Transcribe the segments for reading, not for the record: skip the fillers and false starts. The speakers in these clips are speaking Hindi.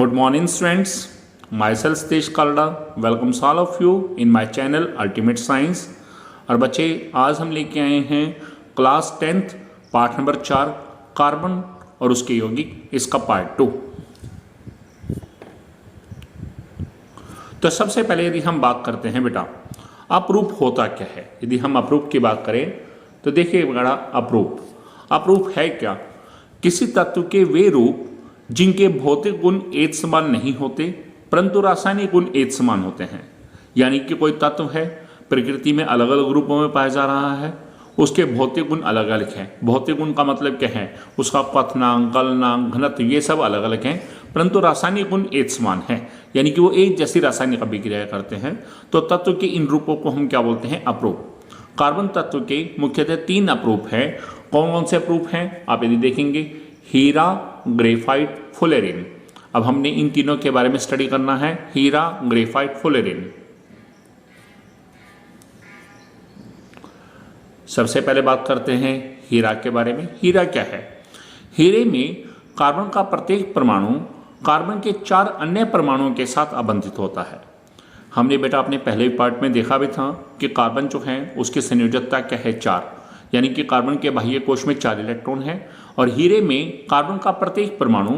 Good morning, students. Myself Satish Kalda welcomes all of you in my channel Ultimate Science। और बच्चे आज हम लेके आए हैं class 10th part number 4 carbon और उसके यौगिक, इसका पार्ट 2। तो सबसे पहले यदि हम बात करते हैं बेटा अपरूप होता क्या है। यदि हम अपरूप की बात करें तो देखिए बेटा अपरूप है क्या? किसी तत्व के वे रूप जिनके भौतिक गुण एक समान नहीं होते परंतु रासायनिक गुण एक समान होते हैं। यानी कि कोई तत्व है प्रकृति में अलग अलग रूपों में पाया जा रहा है, उसके भौतिक गुण अलग अलग हैं। भौतिक गुण का मतलब क्या है? उसका क्वथनांक, गलनांक, घनत्व ये सब अलग अलग हैं, परंतु रासायनिक गुण एक समान है, यानी कि वो एक जैसी रासायनिक अभिक्रिया करते हैं। तो तत्व के इन रूपों को हम क्या बोलते हैं? अपरूप। कार्बन तत्व के मुख्यतः 3 अपरूप हैं। कौन कौन से अपरूप हैं आप यदि देखेंगे? हीरा, ग्रेफाइट, फुलेरिन। अब हमने इन तीनों के बारे में स्टडी करना है, हीरा, ग्रेफाइट, फुलेरिन। सबसे पहले बात करते हैं हीरा के बारे में। हीरा क्या है? हीरे में कार्बन का प्रत्येक परमाणु कार्बन के 4 अन्य परमाणुओं के साथ आबंधित होता है। हमने बेटा अपने पहले पार्ट में देखा भी था कि कार्बन जो है उसकी संयोजकता क्या है? 4, यानी कि कार्बन के बाह्य कोश में 4 इलेक्ट्रॉन है और हीरे में कार्बन का प्रत्येक परमाणु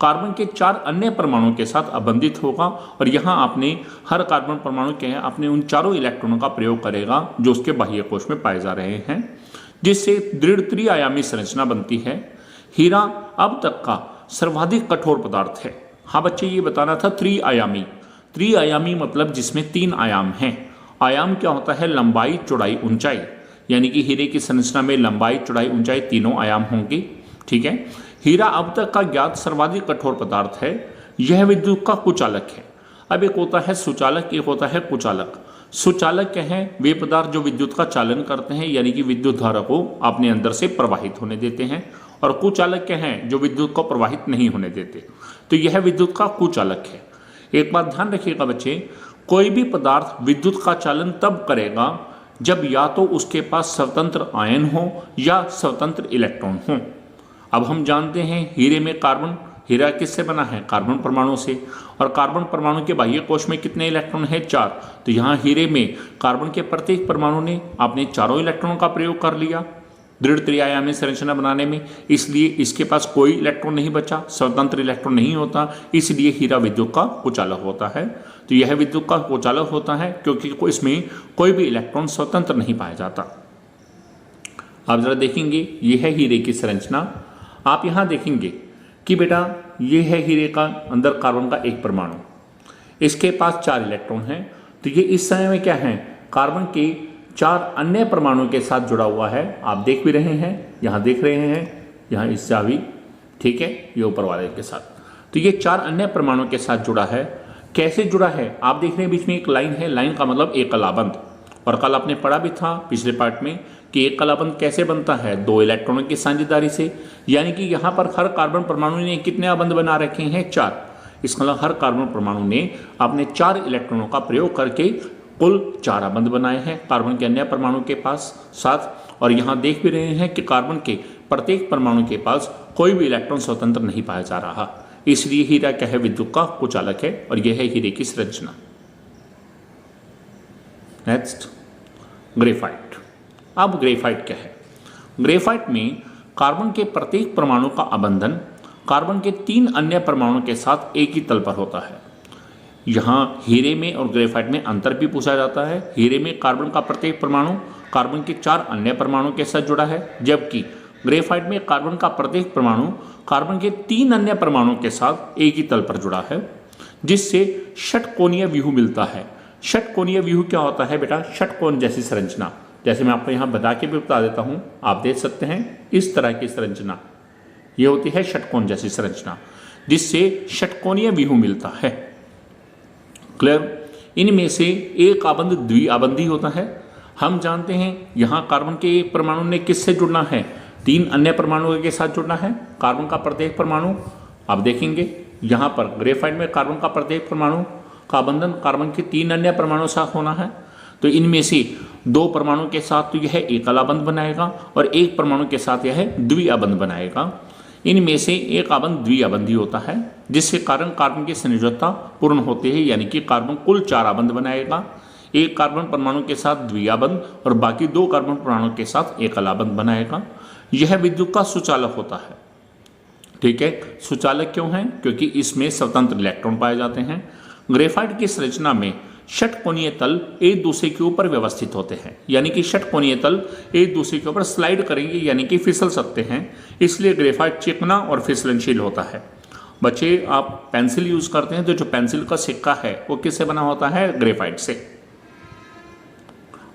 कार्बन के 4 अन्य परमाणुओं के साथ आबंधित होगा। और यहाँ आपने हर कार्बन परमाणु के हैं आपने उन चारों इलेक्ट्रॉनों का प्रयोग करेगा जो उसके बाह्य कोश में पाए जा रहे हैं, जिससे दृढ़ त्रिआयामी संरचना बनती है। हीरा अब तक का सर्वाधिक कठोर पदार्थ है। हाँ बच्चे, ये बताना था त्रिआयामी मतलब जिसमें 3 आयाम हैं। आयाम क्या होता है? लंबाई, चौड़ाई, ऊंचाई। यानी कि हीरे की संरचना में लंबाई, चौड़ाई, ऊंचाई तीनों आयाम होंगे। ठीक है। हीरा अब तक का ज्ञात सर्वाधिक कठोर पदार्थ है। यह विद्युत का कुचालक है। अब एक होता है सुचालक, एक होता है कुचालक। सुचालक क्या है? वे पदार्थ जो विद्युत का चालन करते हैं, यानी कि विद्युत धारा को अपने अंदर से प्रवाहित होने देते हैं। और कुचालक क्या है? जो विद्युत को प्रवाहित नहीं होने देते। तो यह विद्युत का कुचालक है। एक बात ध्यान रखिएगा बच्चे, कोई भी पदार्थ विद्युत का चालन तब करेगा जब या तो उसके पास स्वतंत्र आयन हो या स्वतंत्र इलेक्ट्रॉन हो। अब हम जानते हैं हीरे में हीरा किससे बना है? कार्बन परमाणु से। और कार्बन परमाणु के बाह्य कोश में कितने इलेक्ट्रॉन है? 4। तो यहाँ हीरे में कार्बन के प्रत्येक परमाणु ने अपने चारों इलेक्ट्रॉनों का प्रयोग कर लिया दृढ़ त्रिआयामी संरचना बनाने में, इसलिए इसके पास कोई इलेक्ट्रॉन नहीं बचा, स्वतंत्र इलेक्ट्रॉन नहीं होता, इसलिए हीरा विद्युत का कुचालक होता है। तो यह विद्युत का कुचालक होता है क्योंकि इसमें कोई भी इलेक्ट्रॉन स्वतंत्र नहीं पाया जाता। आप जरा देखेंगे, यह है हीरे की संरचना। आप यहाँ देखेंगे कि बेटा ये है हीरे का अंदर कार्बन का एक परमाणु, इसके पास 4 इलेक्ट्रॉन हैं। तो ये इस समय में क्या है? कार्बन के 4 अन्य परमाणुओं के साथ जुड़ा हुआ है। आप देख भी रहे हैं, यहाँ देख रहे हैं, यहाँ इससे भी, ठीक है, ये ऊपर वाले के साथ। तो ये 4 अन्य परमाणुओं के साथ जुड़ा है। कैसे जुड़ा है? आप देख रहे हैं बीच में एक लाइन है, लाइन का मतलब एक कलाबंध। और कल आपने पढ़ा भी था पिछले पार्ट में कि एक कलाबंध कैसे बनता है? 2 इलेक्ट्रॉनों की साझेदारी से। यानी कि यहाँ पर हर कार्बन परमाणु ने कितने आबंध बना रखे हैं? 4। इसका मतलब हर कार्बन परमाणु ने अपने 4 इलेक्ट्रॉनों का प्रयोग करके कुल 4 आबंध बनाए हैं कार्बन के अन्य परमाणु के पास साथ। और यहाँ देख भी रहे हैं कि कार्बन के प्रत्येक परमाणु के पास कोई भी इलेक्ट्रॉन स्वतंत्र नहीं पाया जा रहा, इसलिए हीरा क्या है? विद्युत का कुचालक है। और यह है हीरे की संरचना। Next, graphite. अब ग्रेफाइट क्या है? ग्रेफाइट में कार्बन के प्रत्येक परमाणु का आबंधन कार्बन के 3 अन्य परमाणुओं के साथ एक ही तल पर होता है। यहाँ हीरे में और ग्रेफाइट में अंतर भी पूछा जाता है। हीरे में कार्बन का प्रत्येक परमाणु कार्बन के 4 अन्य परमाणुओं के साथ जुड़ा है, जबकि ग्रेफाइट में कार्बन का प्रत्येक परमाणु कार्बन के 3 अन्य परमाणुओं के साथ एक ही तल पर जुड़ा है, जिससे षटकोणीय व्यूह मिलता है। षटकोणीय व्यूह क्या होता है बेटा? षटकोण जैसी संरचना। जैसे मैं आपको यहाँ बता के भी बता देता हूँ, आप देख सकते हैं इस तरह की संरचना, ये होती है षटकोण जैसी संरचना, जिससे षटकोणीय व्यूह मिलता है। क्लियर? इनमें से एक आबंध द्विआबंधी होता है। हम जानते हैं यहाँ कार्बन के एक परमाणु ने किससे जुड़ना है? 3 अन्य परमाणुओं के साथ जुड़ना है। कार्बन का प्रत्येक परमाणु, आप देखेंगे यहाँ पर ग्रेफाइट में कार्बन का प्रत्येक परमाणु का बंधन कार्बन के 3 अन्य परमाणुओं के साथ होना है। तो इनमें से 2 परमाणु के साथ तो यह एकल आबंध बनाएगा और एक परमाणु के साथ यह द्विआबंध बनाएगा। इनमें से एक आबंध द्विआबंधी होता है, जिसके कारण कार्बन की संयोजकता पूर्ण होती है, यानी कि कार्बन कुल 4 आबंध बनाएगा। एक कार्बन परमाणु के साथ द्विआबंध और बाकी 2 कार्बन परमाणु के साथ एकल आबंध बनाएगा। यह विद्युत का सुचालक होता है। ठीक है, सुचालक क्यों है? क्योंकि इसमें स्वतंत्र इलेक्ट्रॉन पाए जाते हैं। ग्रेफाइट की संरचना में षटकोणीय तल एक दूसरे के ऊपर व्यवस्थित होते हैं, यानी कि षटकोणीय तल एक दूसरे के ऊपर स्लाइड करेंगे, यानी कि फिसल सकते हैं, इसलिए ग्रेफाइट चिकना और फिसलनशील होता है। बच्चे, आप पेंसिल यूज करते हैं तो जो पेंसिल का सिक्का है वो किससे बना होता है? ग्रेफाइट से।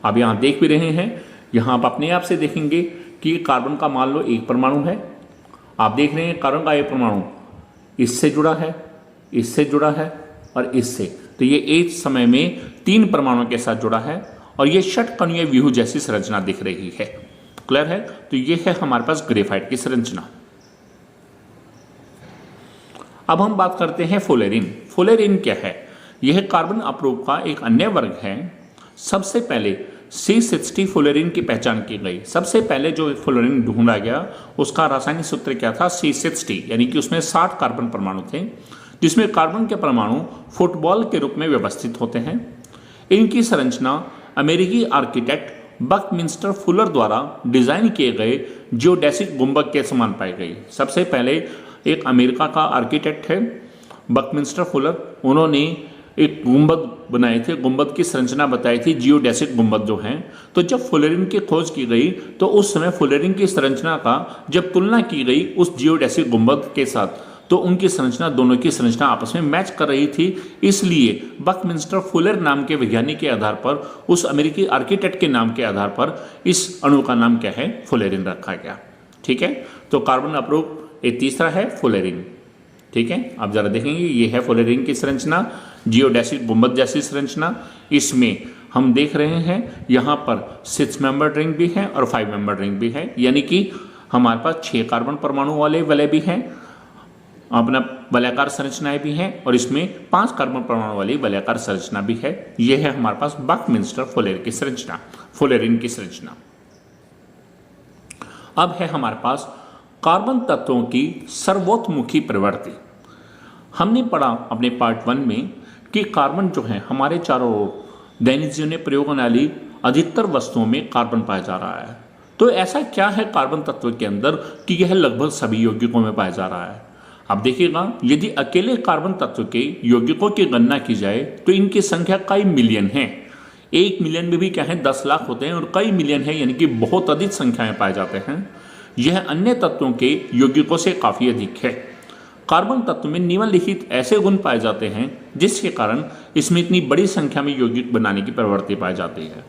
आप यहां देख भी रहे हैं, यहां आप अपने आप से देखेंगे कि कार्बन का मान लो एक परमाणु है। आप देख रहे हैं कार्बन का एक परमाणु इससे जुड़ा है, इससे जुड़ा है और इससे, तो ये एक समय में 3 परमाणुओं के साथ जुड़ा है और ये षटकोणीय व्यूह जैसी संरचना दिख रही है। क्लियर है? तो ये है हमारे पास ग्रेफाइट की संरचना। अब हम बात करते हैं फ्लोरीन। फ्लोरीन क्या है? यह कार्बन अपरूप का एक अन्य वर्ग है। सबसे पहले C60 फ्लोरीन की पहचान की गई। सबसे पहले जो फ्लोरीन ढूंढा गया उसका रासायनिक सूत्र क्या था? C60, यानी कि उसमें 60 कार्बन परमाणु थे, जिसमें कार्बन के परमाणु फुटबॉल के रूप में व्यवस्थित होते हैं। इनकी संरचना अमेरिकी आर्किटेक्ट बकमिंस्टर फुलर द्वारा डिजाइन किए गए जियोडेसिक गुंबद के समान पाई गई। सबसे पहले एक अमेरिका का आर्किटेक्ट है बकमिंस्टर फुलर, उन्होंने एक गुंबद बनाए थे, गुंबद की संरचना बताई थी, जियोडेसिक गुंबद जो हैं। तो जब फ्लोरीन की खोज की गई तो उस समय फ्लोरीन की संरचना का जब तुलना की गई उस जियोडेसिक गुंबद के साथ, तो उनकी संरचना, दोनों की संरचना आपस में मैच कर रही थी। इसलिए बकमिंस्टर फुलर नाम के वैज्ञानिक के आधार पर, उस अमेरिकी आर्किटेक्ट के नाम के आधार पर इस अणु का नाम क्या है? फ्लोरीन रखा गया। ठीक है, तो कार्बन अपरूप एक तीसरा है फ्लोरीन। ठीक है, आप जरा देखेंगे, ये है फ्लोरीन की संरचना, जियोडेसिक गुंबद जैसी संरचना। इसमें हम देख रहे हैं यहाँ पर 6 मेंबर रिंग भी है और 5 मेंबर रिंग भी है, यानी कि हमारे पास 6 कार्बन परमाणु वाले वलय भी हैं, अपना वलयाकार संरचनाएं भी हैं, और इसमें 5 कार्बन परमाणु वाली वलयाकार संरचना भी है। यह है हमारे पास बकमिंस्टर फुलर की संरचना, फ्लोरीन की संरचना। अब है हमारे पास कार्बन तत्वों की सर्वोत्मुखी प्रवृत्ति। हमने पढ़ा अपने पार्ट 1 में कि कार्बन जो है हमारे चारों ओर दैनिक जीवन में प्रयोग होने वाली अधिकतर वस्तुओं में कार्बन पाया जा रहा है। तो ऐसा क्या है कार्बन तत्व के अंदर कि यह लगभग सभी यौगिकों में पाया जा रहा है? अब देखिएगा, यदि अकेले कार्बन तत्व के यौगिकों की गणना की जाए तो इनकी संख्या कई मिलियन है। 1 मिलियन में भी क्या है 10 लाख होते हैं, और कई मिलियन है, यानी कि बहुत अधिक संख्या में पाए जाते हैं। यह अन्य तत्वों के यौगिकों से काफ़ी अधिक है। कार्बन तत्व में निम्नलिखित ऐसे गुण पाए जाते हैं जिसके कारण इसमें इतनी बड़ी संख्या में यौगिक बनाने की प्रवृत्ति पाई जाती है।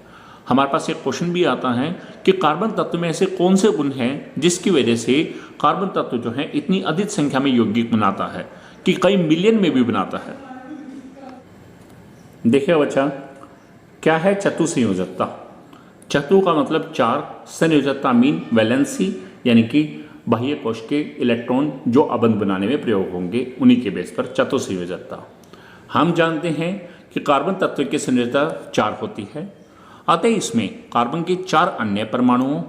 हमारे पास एक क्वेश्चन भी आता है कि कार्बन तत्व में ऐसे कौन से गुण हैं जिसकी वजह से कार्बन तत्व जो है इतनी अधिक संख्या में यौगिक बनाता है, कि कई मिलियन में भी बनाता है। देखिए बच्चा, क्या है चतुसंयोजकता? चतु का मतलब 4, संयोजकता मीन वैलेंसी, यानी कि बाह्य कोश के इलेक्ट्रॉन जो अबंध बनाने में प्रयोग होंगे उन्हीं के बेस पर चतुसंयोजकता। हम जानते हैं कि कार्बन तत्व की संयोजकता 4 होती है, अतः इसमें कार्बन के 4 अन्य परमाणुओं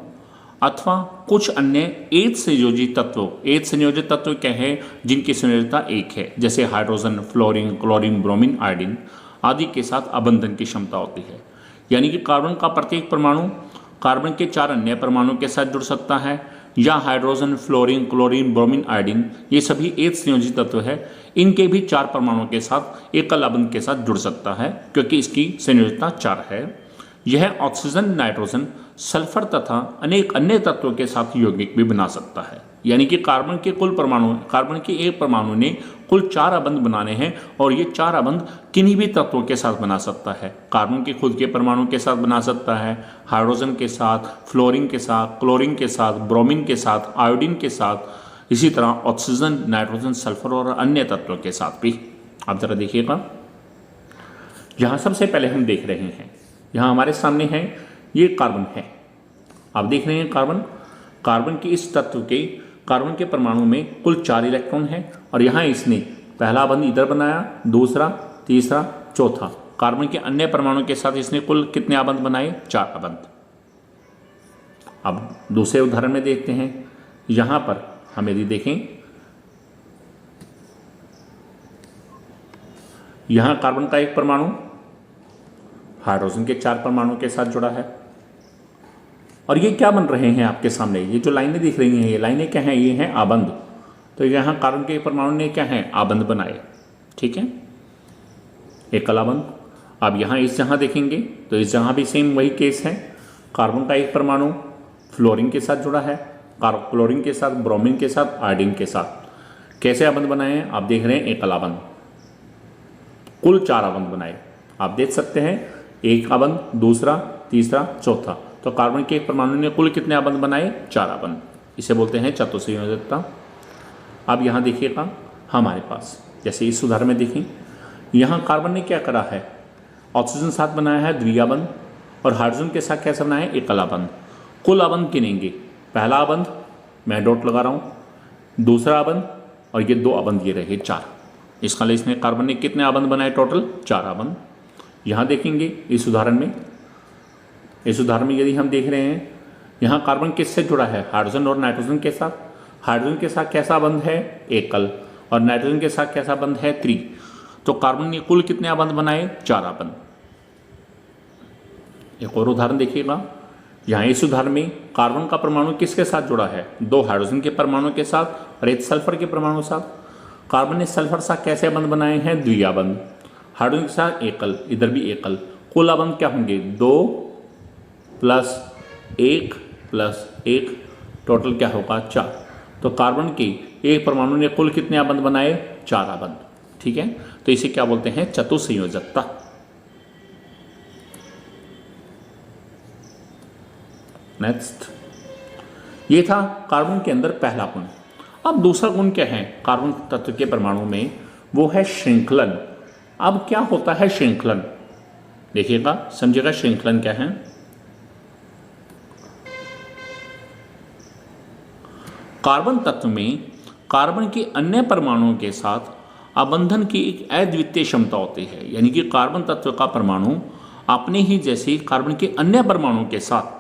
अथवा कुछ अन्य एक संयोजित तत्वों, एक संयोजित तत्व क्या है जिनकी संयोजकता 1 है, जैसे hydrogen, fluorine, chlorine, bromine, iodine आदि के साथ अबंधन की क्षमता होती है। यानी कि कार्बन का प्रत्येक परमाणु कार्बन के 4 अन्य परमाणुओं के साथ जुड़ सकता है, या hydrogen, fluorine, chlorine, bromine, iodine ये सभी एक संयोजित तत्व है, इनके भी 4 परमाणुओं के साथ एकल अबंध के साथ जुड़ सकता है, क्योंकि इसकी संयोजकता 4 है। यह ऑक्सीजन, नाइट्रोजन, सल्फर तथा अनेक अन्य तत्वों के साथ यौगिक भी बना सकता है। यानी कि कार्बन के कुल परमाणु, कार्बन के एक परमाणु ने कुल 4 अबंध बनाने हैं, और ये 4 अबंध किन्हीं भी तत्वों के साथ बना सकता है। कार्बन के खुद के परमाणु के साथ बना सकता है, हाइड्रोजन के साथ, फ्लोरीन के साथ, क्लोरीन के साथ, ब्रोमीन के साथ, आयोडीन के साथ, इसी तरह ऑक्सीजन, नाइट्रोजन, सल्फर और अन्य तत्वों के साथ भी। आप जरा देखिएगा, यहाँ सबसे पहले हम देख रहे हैं, यहाँ हमारे सामने है ये कार्बन है। आप देख रहे हैं कार्बन, कार्बन के इस तत्व के कार्बन के परमाणु में कुल 4 इलेक्ट्रॉन हैं, और यहाँ इसने पहला बंध इधर बनाया, दूसरा, तीसरा, चौथा। कार्बन के अन्य परमाणु के साथ इसने कुल कितने अबंध बनाए? 4 अबंध। अब दूसरे उदाहरण में देखते हैं, यहाँ पर हम यदि देखें, यहां कार्बन का एक परमाणु हाइड्रोजन के 4 परमाणु के साथ जुड़ा है, और ये क्या बन रहे हैं आपके सामने, ये जो लाइनें दिख रही हैं, ये लाइनें क्या हैं, ये हैं आबंध। तो यहाँ कार्बन के परमाणु ने क्या है, आबंध बनाए, ठीक है, एकल आबंध। अब यहाँ इस जगह देखेंगे तो इस जगह भी सेम वही केस है, कार्बन का एक परमाणु फ्लोरीन के साथ जुड़ा है, क्लोरीन के साथ, ब्रोमीन के साथ, आयोडीन के साथ। कैसे आबंध बनाए हैं आप देख रहे हैं, एकल आबंध, कुल 4 आबंध बनाए। आप देख सकते हैं, एक आबंध, दूसरा, तीसरा, चौथा। तो कार्बन के एक परमाणु ने कुल कितने आबंध बनाए, 4 आबंध। इसे बोलते हैं चतुसंयोजकता। अब यहाँ देखिएगा हमारे पास, जैसे इस उदाहरण में देखें, यहाँ कार्बन ने क्या करा है, ऑक्सीजन साथ बनाया है द्विआबंध, और हाइड्रोजन के साथ कैसा बनाया है, एकल आबंध। कुल आबंध गिनेंगे, पहला आबंध मैं डॉट लगा रहा हूँ, दूसरा आबंध, और ये 2 आबंध, ये रहे 4। इसका लिए इसने कार्बन ने कितने आबंध बनाए, टोटल 4 आबंध। यहाँ देखेंगे इस उदाहरण में, यदि हम देख रहे हैं, यहाँ कार्बन किससे जुड़ा है, हाइड्रोजन और नाइट्रोजन के साथ। हाइड्रोजन के साथ कैसा बंध है, एकल, और नाइट्रोजन के साथ कैसा बंध है, त्रि। तो कार्बन ने कुल कितने आबंध बनाए, 4 आबंध। एक और उदाहरण देखिएगा, यहाँ इस उदाहरण में कार्बन का परमाणु किसके साथ जुड़ा है, 2 हाइड्रोजन के परमाणु के साथ और 1 सल्फर के परमाणु के साथ। कार्बन ने सल्फर साथ कैसे आबंध बनाए हैं, द्विआबंध। हाइड्रोजन के साथ एकल, इधर भी एकल। कुल आबंध क्या होंगे, 2 + 1 + 1, टोटल क्या होगा, 4। तो कार्बन के एक परमाणु ने कुल कितने आबंध बनाए, 4 आबंध, ठीक है। तो इसे क्या बोलते हैं, चतुसंयोजकता। नेक्स्ट, ये था कार्बन के अंदर पहला गुण। अब दूसरा गुण क्या है कार्बन तत्व के परमाणु में, वो है श्रृंखलन। अब क्या होता है श्रृंखलन, देखिएगा, समझिएगा श्रृंखलन क्या है। कार्बन तत्व में कार्बन के अन्य परमाणुओं के साथ आबंधन की एक अद्वितीय क्षमता होती है, यानी कि कार्बन तत्व का परमाणु अपने ही जैसे कार्बन के अन्य परमाणुओं के साथ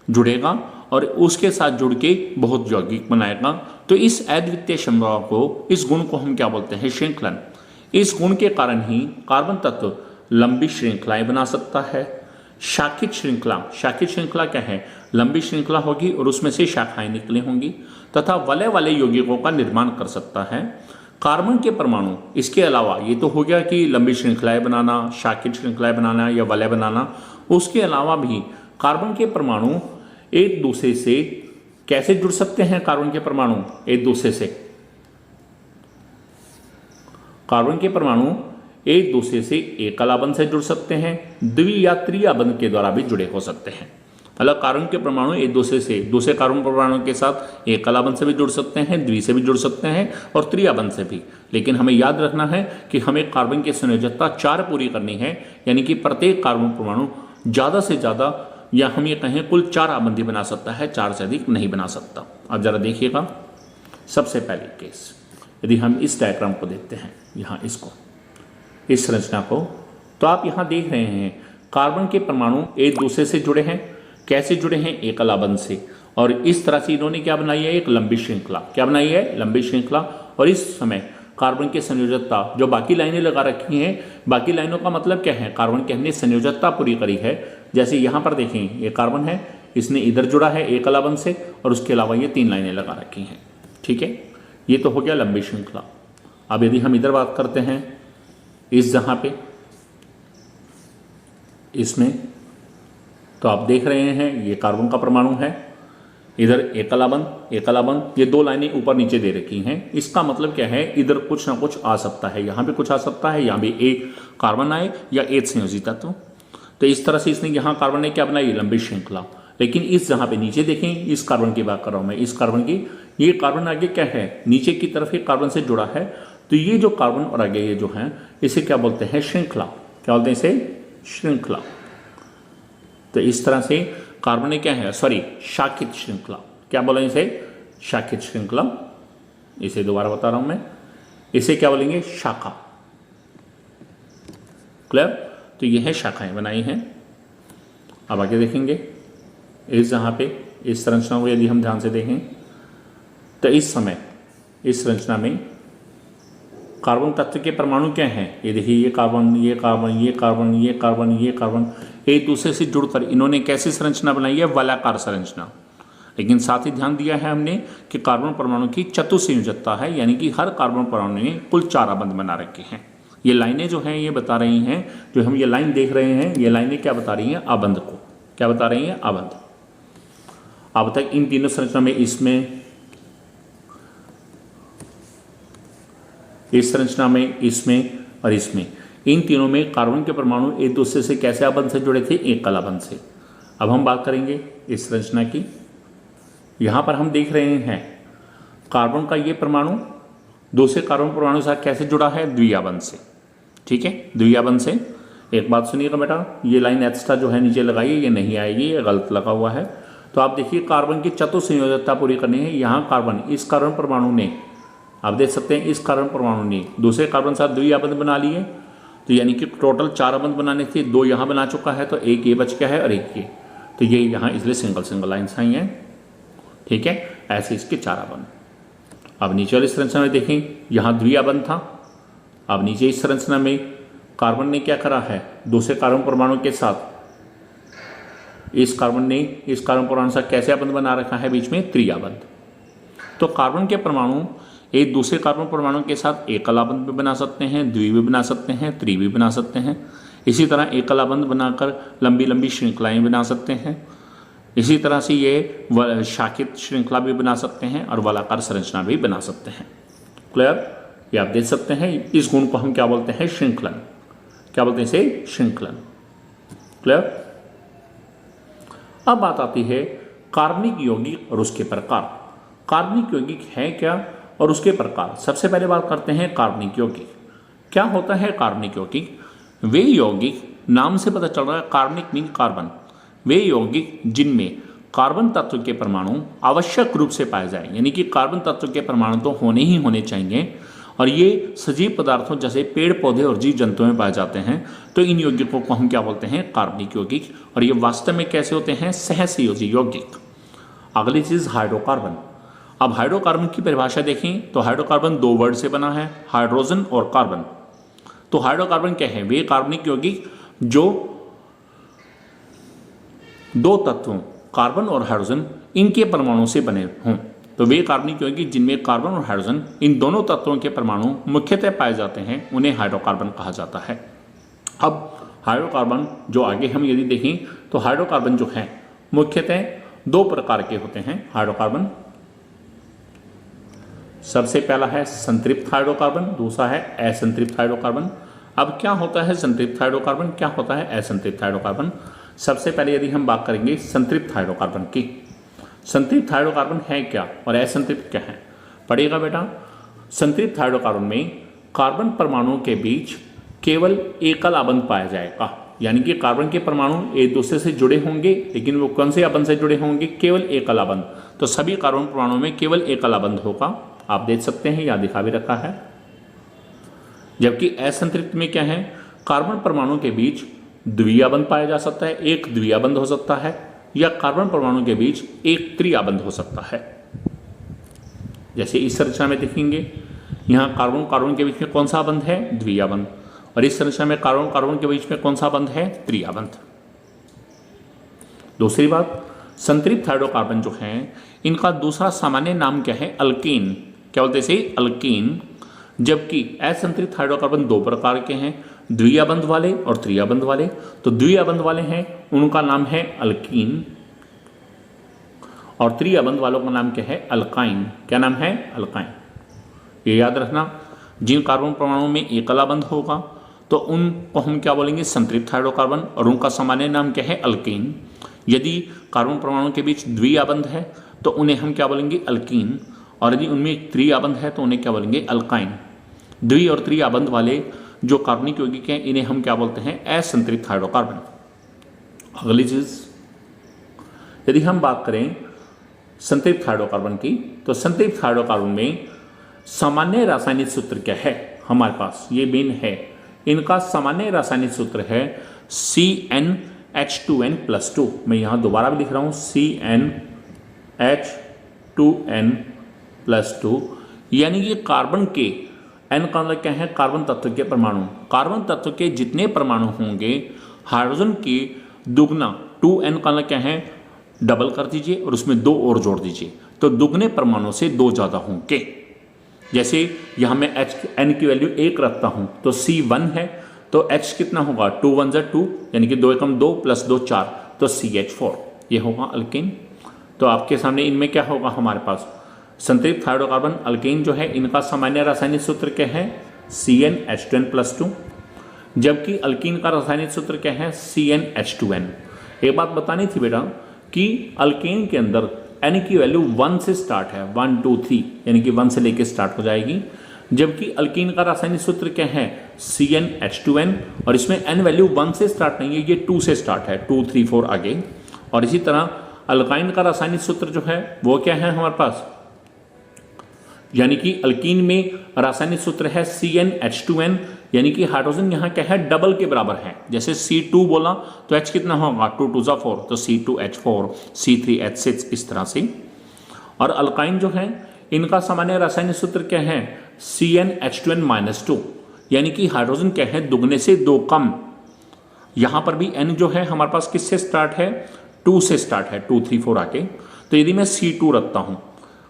जुड़ेगा और उसके साथ जुड़ के बहुत यौगिक बनाएगा। तो इस अद्वितीय क्षमता को, इस गुण को हम क्या बोलते हैं, श्रृंखलन। इस गुण के कारण ही कार्बन तत्व लंबी श्रृंखलाएं बना सकता है। शाखित श्रृंखला क्या है, लंबी श्रृंखला होगी और उसमें से शाखाएं निकली होंगी, तथा वलय वाले यौगिकों का निर्माण कर सकता है। कार्बन के परमाणु, इसके अलावा ये तो हो गया कि लंबी श्रृंखलाएं बनाना, शाखित श्रृंखलाएं बनाना या वलय बनाना, उसके अलावा भी कार्बन के परमाणु एक दूसरे से कैसे जुड़ सकते हैं। कार्बन के परमाणु एक दूसरे से, कार्बन के परमाणु एक दूसरे से एकल आबंध से जुड़ सकते हैं, द्वि या त्रिआबंध के द्वारा भी जुड़े हो सकते हैं। मतलब कार्बन के परमाणु एक दूसरे से, दूसरे कार्बन परमाणु के साथ एकल आबंध से भी जुड़ सकते हैं, द्वि से भी जुड़ सकते हैं और त्रिआबंध से भी। लेकिन हमें याद रखना है कि हमें कार्बन की संयोजकता 4 पूरी करनी है, यानी कि प्रत्येक कार्बन परमाणु ज़्यादा से ज़्यादा, या हम ये कहें कुल 4 आबंधी बना सकता है, 4 से अधिक नहीं बना सकता। अब जरा देखिएगा, सबसे पहले केस, यदि हम इस डायग्राम को देखते हैं, यहाँ इसको, इस संरचना को, तो आप यहाँ देख रहे हैं कार्बन के परमाणु एक दूसरे से जुड़े हैं। कैसे जुड़े हैं, एकल आबंध से। और इस तरह से इन्होंने क्या बनाई है, एक लंबी श्रृंखला। क्या बनाई है, लंबी श्रृंखला। और इस समय कार्बन की संयोजकता, जो बाकी लाइनें लगा रखी हैं, बाकी लाइनों का मतलब क्या है, कार्बन की हमने संयोजकता पूरी करी है। जैसे यहाँ पर देखें, ये कार्बन है, इसने इधर जुड़ा है एकल आबंध से, और उसके अलावा ये 3 लाइनें लगा रखी हैं, ठीक है। ये तो हो गया लंबी श्रृंखला। अब यदि हम इधर बात करते हैं, इस जहाँ पे, इसमें, तो आप देख रहे हैं ये कार्बन का परमाणु है, इधर एकल आबंध, ये 2 लाइनें ऊपर नीचे दे रखी हैं। इसका मतलब क्या है, इधर कुछ ना कुछ आ सकता है, यहाँ भी कुछ आ सकता है, यहाँ भी एक कार्बन आए या एक संयोजी तत्व। तो इस तरह से इसने यहाँ कार्बन ने क्या बनाई, लंबी श्रृंखला। लेकिन इस जहाँ पे नीचे देखें, इस कार्बन की बात कर रहा हूँ मैं, इस कार्बन की, ये कार्बन आगे क्या है, नीचे की तरफ एक कार्बन से जुड़ा है। तो ये जो कार्बन और आगे ये जो है, इसे क्या बोलते हैं, श्रृंखला। क्या बोलते हैं इसे, श्रृंखला। तो इस तरह से कार्बन ने क्या है, शाखित श्रृंखला। क्या बोलेंगे इसे, शाखित श्रृंखला। इसे दोबारा बता रहा हूं मैं, इसे क्या बोलेंगे, शाखा। क्लियर। तो यह है शाखाएं बनाई हैं। अब आगे देखेंगे, इस जहां पे इस संरचना को यदि हम ध्यान से देखें, तो इस समय इस संरचना में कार्बन तत्व के परमाणु क्या हैं? ये देखिए, ये कार्बन, ये कार्बन, ये कार्बन, ये कार्बन, ये कार्बन, एक दूसरे से जुड़कर इन्होंने कैसी संरचना बनाई है? वलयाकार संरचना। लेकिन साथ ही ध्यान दिया है हमने कि कार्बन परमाणु की चतुसंयोजकता है, यानी कि हर कार्बन परमाणु ने कुल 4 आबंध बना रखे हैं। ये लाइनें जो हैं ये बता रही हैं, जो हम ये लाइन देख रहे हैं, ये लाइनें क्या बता रही हैं? आबंध को। क्या बता रही हैं? आबंध। अब तक इन तीनों संरचना में, इसमें, इस संरचना में, इसमें और इसमें, इन तीनों में कार्बन के परमाणु एक दूसरे से कैसे आबंध से जुड़े थे? एकल आबंध से। अब हम बात करेंगे इस संरचना की। यहाँ पर हम देख रहे हैं कार्बन का ये परमाणु दूसरे कार्बन परमाणु के साथ कैसे जुड़ा है? द्विआबंध से। ठीक है, द्विआबंध से। एक बात सुनिएगा बेटा, ये लाइन एक्स्ट्रा जो है नीचे लगाइए, ये नहीं आएगी, ये गलत लगा हुआ है। तो आप देखिए, कार्बन की चतुसंयोजकता पूरी करनी है। यहाँ कार्बन, इस कार्बन परमाणु ने, आप देख सकते हैं, इस कार्बन परमाणु ने दूसरे कार्बन साथ द्विआबंध बना लिए, तो यानी कि टोटल 4 आबंध बनाने थे, 2 यहाँ बना चुका है, तो एक ये बच गया है और एक ये, तो ये यहाँ इसलिए सिंगल लाइन्स आई हैं। ठीक है, ऐसे इसके 4 आबंध। अब नीचे वाली संरचना में देखें, यहाँ द्विआबंध था। अब नीचे इस संरचना में कार्बन ने क्या करा है? दूसरे कार्बन परमाणु के साथ, इस कार्बन ने इस कार्बन परमाणु के साथ कैसे आबंध बना रखा है? बीच में त्रिआबंध। तो कार्बन के परमाणु एक दूसरे कार्बन परमाणु के साथ एकल आबंध भी बना सकते हैं, द्वि भी बना सकते हैं, त्रि भी बना सकते हैं। इसी तरह एकल आबंध बनाकर लंबी लंबी श्रृंखलाएं बना सकते हैं। इसी तरह से ये शाखित श्रृंखला भी बना सकते हैं और वलाकार संरचना भी बना सकते हैं। क्लियर? ये आप देख सकते हैं, इस गुण को हम क्या बोलते हैं? श्रृंखलन। क्या बोलते हैं इसे? श्रृंखलन। क्लियर? अब बात आती है कार्बनिक यौगिक और उसके प्रकार। कार्बनिक यौगिक है क्या और उसके प्रकार। सबसे पहले बात करते हैं कार्बनिक यौगिक। क्या होता है कार्बनिक यौगिक? वे यौगिक, नाम से पता चल रहा है, कार्बनिक मीन कार्बन, वे यौगिक जिनमें कार्बन तत्व के परमाणु आवश्यक रूप से पाए जाए, यानी कि कार्बन तत्व के परमाणु तो होने ही होने चाहिए, और ये सजीव पदार्थों जैसे पेड़ पौधे और जीव जंतुओं में पाए जाते हैं। तो इन यौगिकों को हम क्या बोलते हैं? कार्बनिक यौगिक। और ये वास्तव में कैसे होते हैं? सहसंयोजी यौगिक। अगली चीज हाइड्रोकार्बन। अब हाइड्रोकार्बन की परिभाषा देखें तो हाइड्रोकार्बन 2 वर्ड से बना है, हाइड्रोजन और कार्बन। तो हाइड्रोकार्बन क्या है? वे कार्बनिक यौगिक जो 2 तत्वों कार्बन और हाइड्रोजन इनके परमाणु से बने हों। तो वे कार्बनिक यौगिक जिनमें कार्बन और हाइड्रोजन इन दोनों तत्वों के परमाणु मुख्यतः पाए जाते हैं, उन्हें हाइड्रोकार्बन कहा जाता है। अब हाइड्रोकार्बन जो आगे हम यदि देखें तो हाइड्रोकार्बन जो है मुख्यतः 2 प्रकार के होते हैं। हाइड्रोकार्बन, सबसे पहला है संतृप्त हाइड्रोकार्बन, दूसरा है असंतृप्त हाइड्रोकार्बन। अब क्या होता है संतृप्त हाइड्रोकार्बन, क्या होता है असंतृप्त हाइड्रोकार्बन? सबसे पहले यदि हम बात करेंगे संतृप्त हाइड्रोकार्बन की। संतृप्त हाइड्रोकार्बन है क्या और असंतृप्त क्या है? पढ़िएगा बेटा। संतृप्त हाइड्रोकार्बन में कार्बन परमाणुओं के बीच केवल एकल आबंध पाया जाएगा, यानी कि कार्बन के परमाणु एक दूसरे से जुड़े होंगे, लेकिन वो कौन से आबंध से जुड़े होंगे? केवल एकल आबंध। तो सभी कार्बन परमाणुओं में केवल एकल आबंध होगा। आप देख सकते हैं, यहां दिखा भी रखा है। जबकि असंतृप्त में क्या है? कार्बन परमाणु के बीच द्विआबंध पाया जा सकता है, एक द्विआबंध हो सकता है, या कार्बन परमाणु के बीच एक त्रिआबंध हो सकता है। जैसे इस संरचना में देखेंगे, यहाँ कार्बन कार्बन के बीच में कौन सा आबंध है? द्विआबंध। और इस संरचना में कार्बन कार्बन के बीच में कौन सा आबंध है? त्रिआबंध। दूसरी बात, संतृप्त हाइड्रोकार्बन जो है इनका दूसरा सामान्य नाम क्या है? अल्कीन। क्या बोलते हैं इसे? अल्कीन। जबकि असंतृप्त हाइड्रोकार्बन 2 प्रकार के हैं, द्विआबंध वाले और त्रिआबंध वाले। तो द्विआबंध वाले हैं उनका नाम है अल्कीन, और त्रिआबंध वालों का नाम क्या है? अल्काइन। क्या नाम है? अल्काइन। ये याद रखना, जिन कार्बन परमाणुओं में एकल आबंध होगा तो उनको हम क्या बोलेंगे? संतृप्त हाइड्रोकार्बन, और उनका सामान्य नाम क्या है? अल्कीन। यदि कार्बन परमाणु के बीच द्विआबंध है तो उन्हें हम क्या बोलेंगे? अल्कीन। और यदि उनमें त्रिआबंध है तो उन्हें क्या बोलेंगे? अल्काइन। द्वि और त्रिआबंध वाले जो कार्बनिक यौगिक हैं इन्हें हम क्या बोलते हैं? असंतृप्त हाइड्रोकार्बन। अगली चीज, यदि हम बात करें संतृप्त हाइड्रोकार्बन की, तो संतृप्त हाइड्रोकार्बन में सामान्य रासायनिक सूत्र क्या है? हमारे पास ये मेन है, इनका सामान्य रासायनिक सूत्र है CnH2n+2। मैं यहाँ दोबारा भी लिख रहा हूँ CnH2n+2। 2, यानी कि कार्बन के n का मतलब क्या है, कार्बन तत्व के परमाणु। कार्बन तत्व के जितने परमाणु होंगे हाइड्रोजन की दुगना 2n का मतलब क्या है, डबल कर दीजिए और उसमें 2 और जोड़ दीजिए, तो दुगने परमाणु से 2 ज़्यादा होंगे। जैसे यहाँ मैं n की वैल्यू 1 रखता हूँ तो C1 है, तो H कितना होगा, 2 1 = 2, यानी कि 2 एकम 2 + 2 4, तो CH4 ये होगा अल्केन। तो आपके सामने इनमें क्या होगा, हमारे पास संतृप्त हाइड्रोकार्बन अल्केन जो है इनका सामान्य रासायनिक सूत्र क्या है, CnH2n+2, जबकि अल्कीन का रासायनिक सूत्र क्या है, CnH2n। एक बात बतानी थी बेटा कि अल्केन के अंदर n की वैल्यू 1 से स्टार्ट है, 1 2 3, यानी कि 1 से लेके स्टार्ट हो जाएगी, जबकि अल्कीन का रासायनिक सूत्र क्या है, CnH2n, और इसमें n वैल्यू 1 से स्टार्ट नहीं है, ये 2 से स्टार्ट है, 2 3 4 आगे। और इसी तरह अल्काइन का रासायनिक सूत्र जो है वो क्या है हमारे पास, यानी कि अल्कीन में रासायनिक सूत्र है CnH2n, यानी कि हाइड्रोजन यहाँ क्या है, डबल के बराबर है। जैसे C2 बोला तो H कितना होगा, 2 2 = 4, तो C2H4, C3H6, इस तरह से। और अल्काइन जो है इनका सामान्य रासायनिक सूत्र क्या है, CnH2n-2, यानी कि हाइड्रोजन क्या है, दुगने से 2 कम। यहाँ पर भी n जो है हमारे पास किससे स्टार्ट है, 2 से स्टार्ट है, 2 3 4 आके। तो यदि मैं C2 रखता हूँ,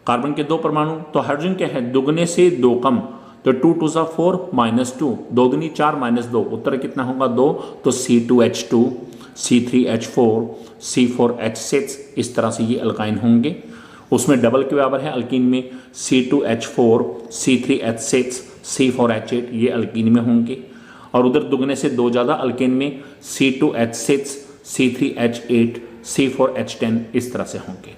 कार्बन के 2 परमाणु, तो हाइड्रोजन क्या है, दुगने से 2 कम, तो 2 2 = 4 -2, 2 दूनी 4 -2, उत्तर कितना होगा, 2, तो C2H2, C3H4, C4H6, इस तरह से ये अल्काइन होंगे। उसमें डबल के बराबर है अल्कीन में, C2H4, C3H6, C4H8, ये अल्कीन में होंगे। और उधर दुगने से 2 ज़्यादा अल्केन में, C2H6, C3H8, C4H10, इस तरह से होंगे।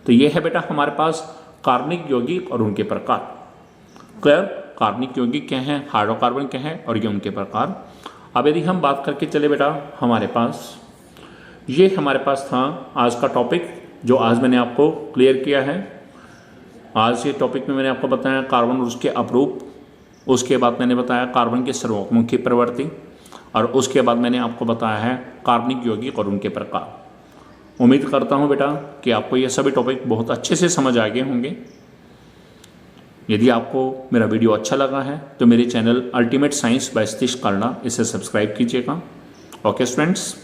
तो ये है बेटा हमारे पास कार्बनिक यौगिक और उनके प्रकार। क्लियर, कार्बनिक यौगिक क्या है, हाइड्रोकार्बन क्या है, और ये उनके प्रकार। अब यदि हम बात करके चले बेटा, हमारे पास ये हमारे पास था आज का टॉपिक जो आज मैंने आपको क्लियर किया है। आज ये टॉपिक में मैंने आपको बताया कार्बन और उसके अपरूप, उसके बाद मैंने बताया कार्बन के सर्वमुखी प्रवृत्ति, और उसके बाद मैंने आपको बताया है कार्बनिक यौगिक और उनके प्रकार। उम्मीद करता हूँ बेटा कि आपको ये सभी टॉपिक बहुत अच्छे से समझ आ गए होंगे। यदि आपको मेरा वीडियो अच्छा लगा है तो मेरे channel Ultimate Science by Satish Karna, इसे सब्सक्राइब कीजिएगा। Okay students.